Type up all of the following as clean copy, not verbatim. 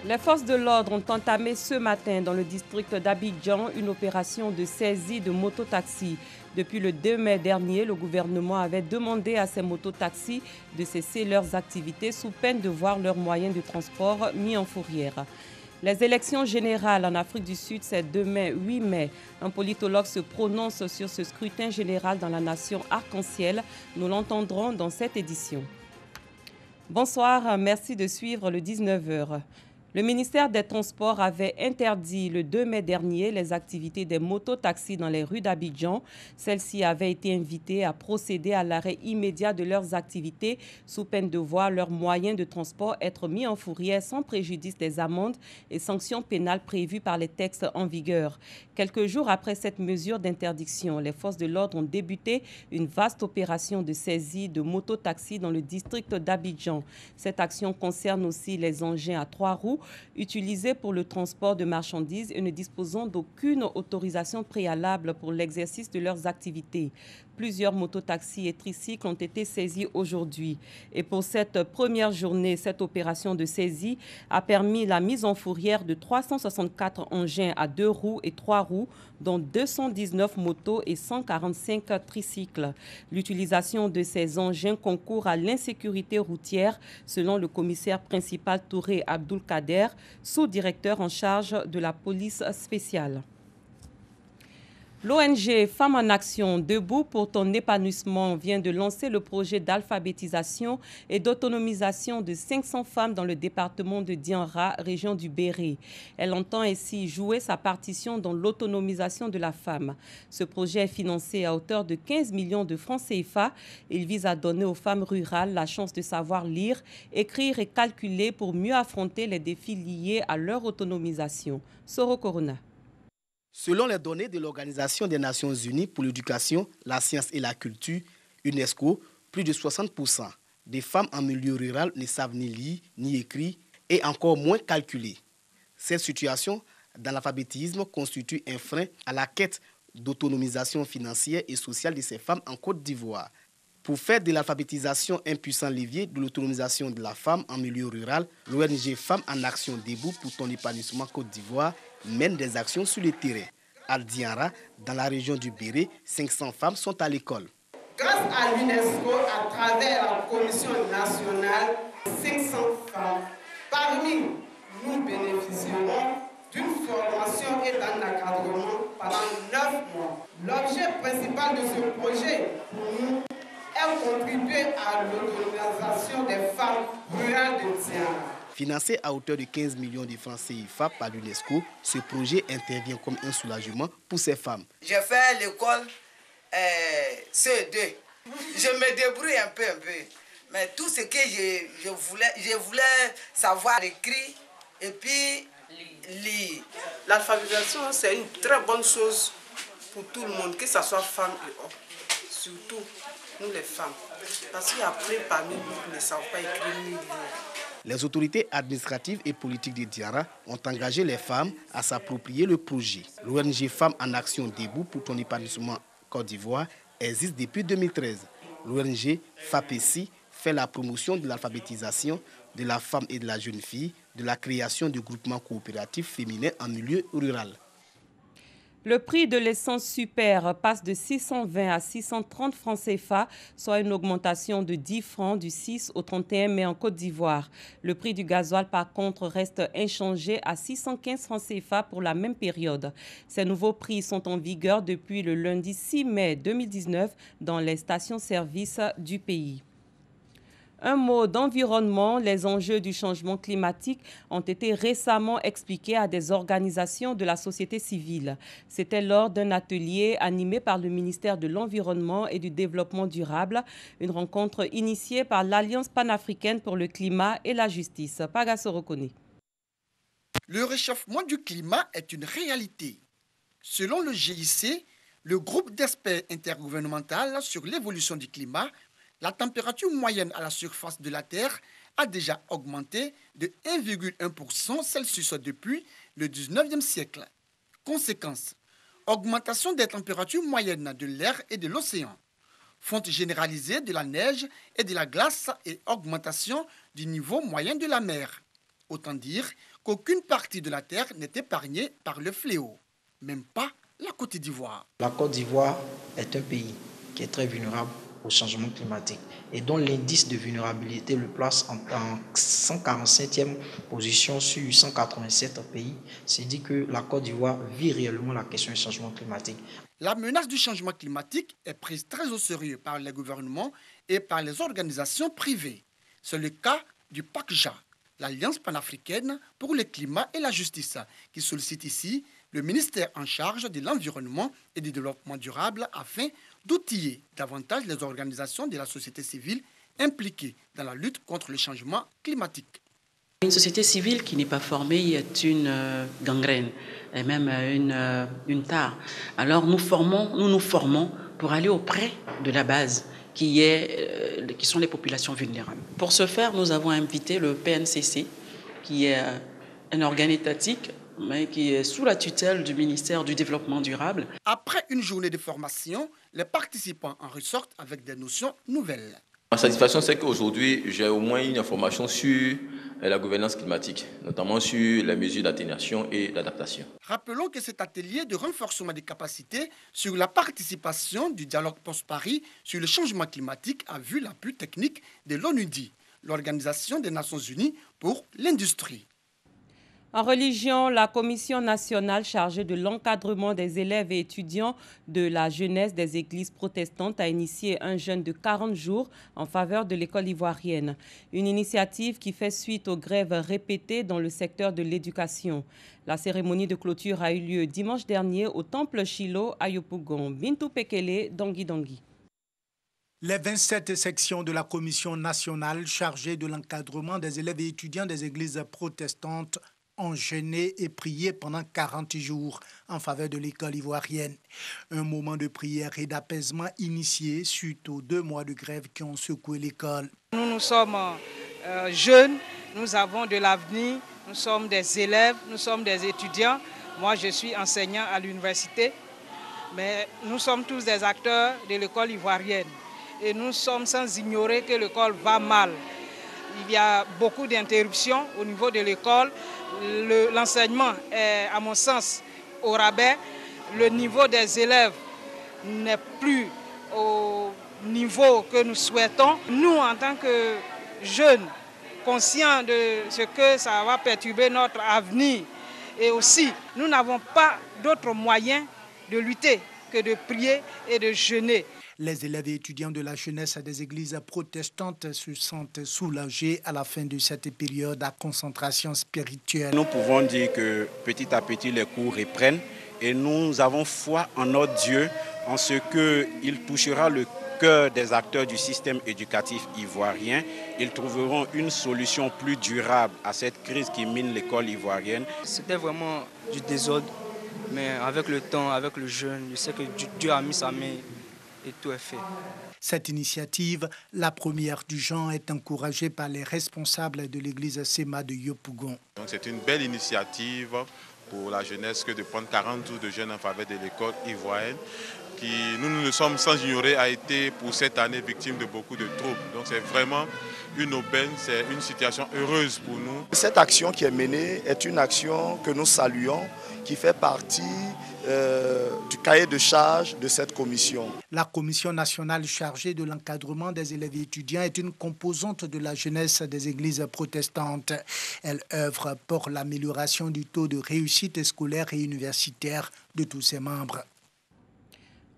Les forces de l'ordre ont entamé ce matin dans le district d'Abidjan une opération de saisie de mototaxis. Depuis le 2 mai dernier, le gouvernement avait demandé à ces mototaxis de cesser leurs activités sous peine de voir leurs moyens de transport mis en fourrière. Les élections générales en Afrique du Sud, c'est demain 8 mai. Un politologue se prononce sur ce scrutin général dans la nation arc-en-ciel. Nous l'entendrons dans cette édition. Bonsoir, merci de suivre le 19h. Le ministère des Transports avait interdit le 2 mai dernier les activités des mototaxis dans les rues d'Abidjan. Celles-ci avaient été invitées à procéder à l'arrêt immédiat de leurs activités sous peine de voir leurs moyens de transport être mis en fourrière sans préjudice des amendes et sanctions pénales prévues par les textes en vigueur. Quelques jours après cette mesure d'interdiction, les forces de l'ordre ont débuté une vaste opération de saisie de mototaxis dans le district d'Abidjan. Cette action concerne aussi les engins à 3 roues utilisés pour le transport de marchandises et ne disposant d'aucune autorisation préalable pour l'exercice de leurs activités. Plusieurs mototaxis et tricycles ont été saisis aujourd'hui. Et pour cette première journée, cette opération de saisie a permis la mise en fourrière de 364 engins à 2 roues et 3 roues, dont 219 motos et 145 tricycles. L'utilisation de ces engins concourt à l'insécurité routière, selon le commissaire principal Touré Abdoul Kader, sous-directeur en charge de la police spéciale. L'ONG Femmes en Action, debout pour ton épanouissement, vient de lancer le projet d'alphabétisation et d'autonomisation de 500 femmes dans le département de Dianra, région du Béré. Elle entend ainsi jouer sa partition dans l'autonomisation de la femme. Ce projet est financé à hauteur de 15 millions de francs CFA. Il vise à donner aux femmes rurales la chance de savoir lire, écrire et calculer pour mieux affronter les défis liés à leur autonomisation. Soro Corona. Selon les données de l'Organisation des Nations Unies pour l'éducation, la science et la culture, UNESCO, plus de 60% des femmes en milieu rural ne savent ni lire, ni écrire et encore moins calculer. Cette situation dans l'alphabétisme constitue un frein à la quête d'autonomisation financière et sociale de ces femmes en Côte d'Ivoire. Pour faire de l'alphabétisation un puissant levier de l'autonomisation de la femme en milieu rural, l'ONG Femmes en Action debout pour ton épanouissement Côte d'Ivoire mène des actions sur le terrain. À Dianra, dans la région du Béré, 500 femmes sont à l'école. Grâce à l'UNESCO, à travers la Commission nationale, 500 femmes, parmi nous bénéficieront d'une formation et d'un encadrement pendant 9 mois. L'objet principal de ce projet, pour nous, est contribuer à l'autonomisation des femmes rurales de Dianra. Financé à hauteur de 15 millions de francs CFA par l'UNESCO, ce projet intervient comme un soulagement pour ces femmes. J'ai fait l'école CE2. Je me débrouille un peu. Mais tout ce que je voulais savoir écrire et puis lire. L'alphabétisation, c'est une très bonne chose pour tout le monde, que ce soit femme et homme. Surtout nous les femmes. Parce qu'il y a plein parmi nous qui ne savent pas écrire ni lire. Les autorités administratives et politiques de Dianra ont engagé les femmes à s'approprier le projet. L'ONG Femmes en Action debout pour ton épanouissement Côte d'Ivoire existe depuis 2013. L'ONG FAPESI fait la promotion de l'alphabétisation de la femme et de la jeune fille, de la création de groupements coopératifs féminins en milieu rural. Le prix de l'essence super passe de 620 à 630 francs CFA, soit une augmentation de 10 francs du 6 au 31 mai en Côte d'Ivoire. Le prix du gasoil, par contre, reste inchangé à 615 francs CFA pour la même période. Ces nouveaux prix sont en vigueur depuis le lundi 6 mai 2019 dans les stations-service du pays. Un mot d'environnement, les enjeux du changement climatique ont été récemment expliqués à des organisations de la société civile. C'était lors d'un atelier animé par le ministère de l'Environnement et du Développement durable, une rencontre initiée par l'Alliance panafricaine pour le climat et la justice. Pagasso reconnaît. Le réchauffement du climat est une réalité. Selon le GIC, le groupe d'experts intergouvernemental sur l'évolution du climat, la température moyenne à la surface de la Terre a déjà augmenté de 1,1% Celsius depuis le 19e siècle. Conséquence, augmentation des températures moyennes de l'air et de l'océan, fonte généralisée de la neige et de la glace et augmentation du niveau moyen de la mer. Autant dire qu'aucune partie de la terre n'est épargnée par le fléau, même pas la Côte d'Ivoire. La Côte d'Ivoire est un pays qui est très vulnérable au changement climatique et dont l'indice de vulnérabilité le place en 147e position sur 187 pays. C'est dit que la Côte d'Ivoire vit réellement la question du changement climatique. La menace du changement climatique est prise très au sérieux par les gouvernements et par les organisations privées. C'est le cas du PACJA, l'Alliance panafricaine pour le climat et la justice, qui sollicite ici le ministère en charge de l'environnement et du développement durable afin d'outiller davantage les organisations de la société civile impliquées dans la lutte contre le changement climatique. Une société civile qui n'est pas formée est une gangrène, et même une tare. Alors nous nous formons pour aller auprès de la base, qui sont les populations vulnérables. Pour ce faire, nous avons invité le PNCC, qui est un organe étatique, mais qui est sous la tutelle du ministère du Développement durable. Après une journée de formation, les participants en ressortent avec des notions nouvelles. Ma satisfaction, c'est qu'aujourd'hui, j'ai au moins une information sur la gouvernance climatique, notamment sur les mesures d'atténuation et d'adaptation. Rappelons que cet atelier de renforcement des capacités sur la participation du dialogue post-Paris sur le changement climatique a vu l'appui technique de l'ONUDI, l'Organisation des Nations Unies pour l'industrie. En religion, la Commission nationale chargée de l'encadrement des élèves et étudiants de la jeunesse des églises protestantes a initié un jeûne de 40 jours en faveur de l'école ivoirienne. Une initiative qui fait suite aux grèves répétées dans le secteur de l'éducation. La cérémonie de clôture a eu lieu dimanche dernier au temple Shiloh à Yopougon. Bintou Pekele, Dongui Dongui. Les 27 sections de la Commission nationale chargée de l'encadrement des élèves et étudiants des églises protestantes ont jeûné et prié pendant 40 jours en faveur de l'école ivoirienne. Un moment de prière et d'apaisement initié suite aux 2 mois de grève qui ont secoué l'école. Nous sommes jeunes, nous avons de l'avenir, nous sommes des élèves, nous sommes des étudiants. Moi, je suis enseignant à l'université, mais nous sommes tous des acteurs de l'école ivoirienne. Et nous sommes sans ignorer que l'école va mal. Il y a beaucoup d'interruptions au niveau de l'école. L'enseignement est, à mon sens, au rabais. Le niveau des élèves n'est plus au niveau que nous souhaitons. Nous, en tant que jeunes, conscients de ce que ça va perturber notre avenir, et aussi, nous n'avons pas d'autre moyen de lutter que de prier et de jeûner. Les élèves et étudiants de la jeunesse des églises protestantes se sentent soulagés à la fin de cette période à concentration spirituelle. Nous pouvons dire que petit à petit les cours reprennent et nous avons foi en notre Dieu, en ce qu'il touchera le cœur des acteurs du système éducatif ivoirien. Ils trouveront une solution plus durable à cette crise qui mine l'école ivoirienne. C'était vraiment du désordre, mais avec le temps, avec le jeûne, je sais que Dieu a mis sa main. Et tout est fait. Cette initiative, la première du genre, est encouragée par les responsables de l'église Sema de Yopougon. C'est une belle initiative pour la jeunesse que de prendre 40 jours de jeûne en faveur de l'école ivoirienne, qui, nous ne sommes sans ignorer, a été pour cette année victime de beaucoup de troubles. Donc c'est vraiment une aubaine, c'est une situation heureuse pour nous. Cette action qui est menée est une action que nous saluons, qui fait partie du cahier de charge de cette commission. La commission nationale chargée de l'encadrement des élèves et étudiants est une composante de la jeunesse des églises protestantes. Elle œuvre pour l'amélioration du taux de réussite scolaire et universitaire de tous ses membres.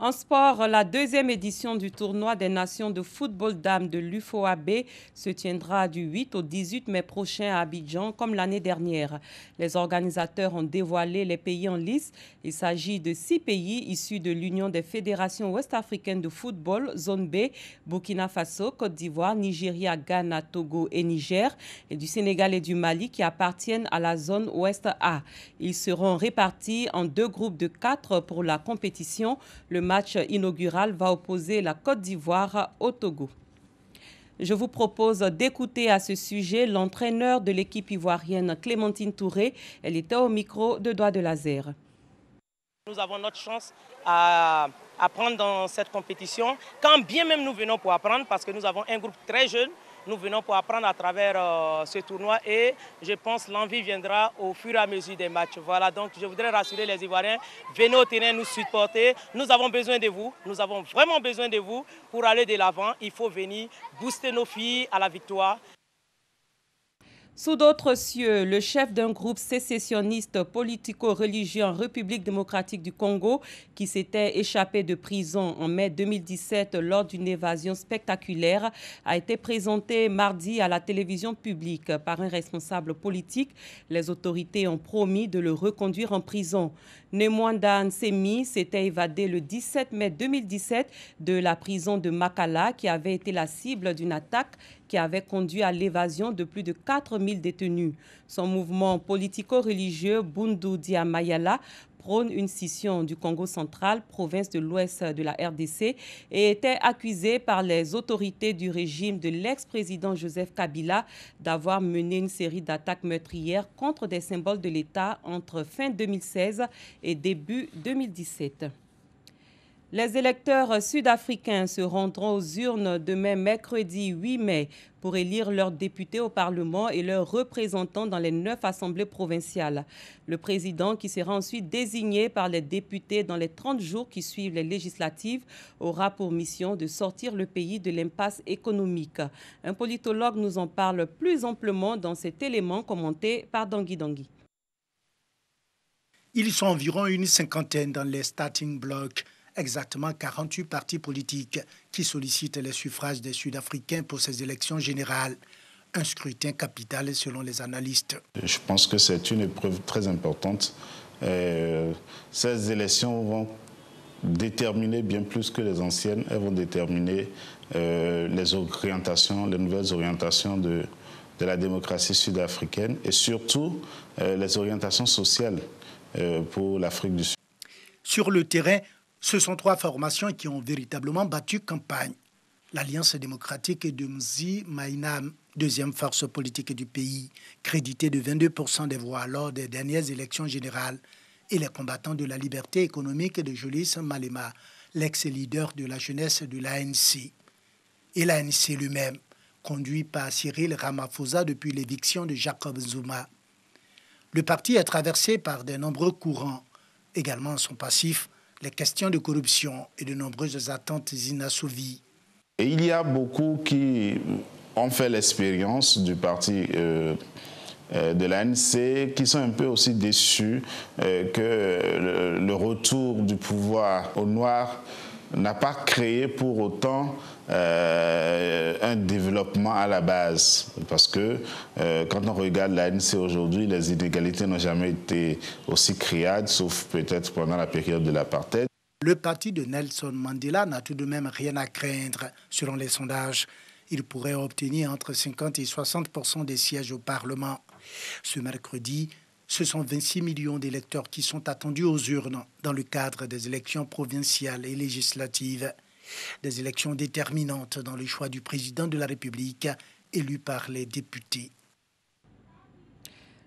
En sport, la 2e édition du tournoi des nations de football dames de l'UFOAB se tiendra du 8 au 18 mai prochain à Abidjan, comme l'année dernière. Les organisateurs ont dévoilé les pays en lice. Il s'agit de 6 pays issus de l'Union des fédérations ouest-africaines de football, zone B, Burkina Faso, Côte d'Ivoire, Nigeria, Ghana, Togo et Niger, et du Sénégal et du Mali qui appartiennent à la zone ouest A. Ils seront répartis en 2 groupes de 4 pour la compétition. Le match inaugural va opposer la Côte d'Ivoire au Togo. Je vous propose d'écouter à ce sujet l'entraîneur de l'équipe ivoirienne, Clémentine Touré. Elle était au micro de Doigt de Laser. Nous avons notre chance à apprendre dans cette compétition, quand bien même nous venons pour apprendre, parce que nous avons un groupe très jeune, nous venons pour apprendre à travers ce tournoi et je pense que l'envie viendra au fur et à mesure des matchs. Voilà, donc je voudrais rassurer les Ivoiriens, venez au terrain nous supporter, nous avons besoin de vous, nous avons vraiment besoin de vous pour aller de l'avant. Il faut venir booster nos filles à la victoire. Sous d'autres cieux, le chef d'un groupe sécessionniste politico-religieux en République démocratique du Congo, qui s'était échappé de prison en mai 2017 lors d'une évasion spectaculaire, a été présenté mardi à la télévision publique par un responsable politique. Les autorités ont promis de le reconduire en prison. Nemwanda Nsemi s'était évadé le 17 mai 2017 de la prison de Makala, qui avait été la cible d'une attaque qui avait conduit à l'évasion de plus de 4000 détenus. Son mouvement politico-religieux Bundu Dia Mayala prône une scission du Congo central, province de l'ouest de la RDC, et était accusé par les autorités du régime de l'ex-président Joseph Kabila d'avoir mené une série d'attaques meurtrières contre des symboles de l'État entre fin 2016 et début 2017. Les électeurs sud-africains se rendront aux urnes demain mercredi 8 mai pour élire leurs députés au Parlement et leurs représentants dans les 9 assemblées provinciales. Le président, qui sera ensuite désigné par les députés dans les 30 jours qui suivent les législatives, aura pour mission de sortir le pays de l'impasse économique. Un politologue nous en parle plus amplement dans cet élément commenté par Dangui Dangui. Ils sont environ une cinquantaine dans les starting blocks. Exactement 48 partis politiques qui sollicitent les suffrages des Sud-Africains pour ces élections générales. Un scrutin capital selon les analystes. Je pense que c'est une épreuve très importante. Ces élections vont déterminer bien plus que les anciennes. Elles vont déterminer les orientations, les nouvelles orientations de la démocratie sud-africaine et surtout les orientations sociales pour l'Afrique du Sud. Sur le terrain, ce sont 3 formations qui ont véritablement battu campagne. L'Alliance démocratique de Mzi Maïna, deuxième force politique du pays, créditée de 22% des voix lors des dernières élections générales, et les combattants de la liberté économique de Julius Malema, l'ex-leader de la jeunesse de l'ANC. Et l'ANC lui-même, conduit par Cyril Ramaphosa depuis l'éviction de Jacob Zuma. Le parti est traversé par de nombreux courants. Également sont passifs les questions de corruption et de nombreuses attentes inassouvies. Et il y a beaucoup qui ont fait l'expérience du parti de l'ANC, qui sont un peu aussi déçus que le retour du pouvoir au noir n'a pas créé pour autant un développement à la base. Parce que quand on regarde l'ANC aujourd'hui, les inégalités n'ont jamais été aussi criades, sauf peut-être pendant la période de l'apartheid. Le parti de Nelson Mandela n'a tout de même rien à craindre. Selon les sondages, il pourrait obtenir entre 50 et 60% des sièges au Parlement. Ce mercredi, ce sont 26 millions d'électeurs qui sont attendus aux urnes dans le cadre des élections provinciales et législatives. Des élections déterminantes dans le choix du président de la République élu par les députés.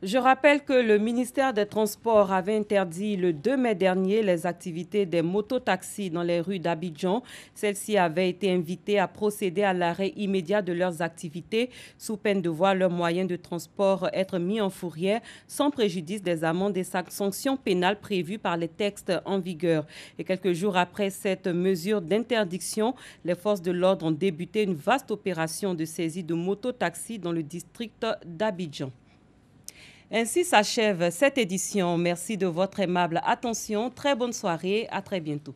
Je rappelle que le ministère des Transports avait interdit le 2 mai dernier les activités des mototaxis dans les rues d'Abidjan. Celles-ci avaient été invitées à procéder à l'arrêt immédiat de leurs activités sous peine de voir leurs moyens de transport être mis en fourrière sans préjudice des amendes et sanctions pénales prévues par les textes en vigueur. Et quelques jours après cette mesure d'interdiction, les forces de l'ordre ont débuté une vaste opération de saisie de mototaxis dans le district d'Abidjan. Ainsi s'achève cette édition. Merci de votre aimable attention. Très bonne soirée. À très bientôt.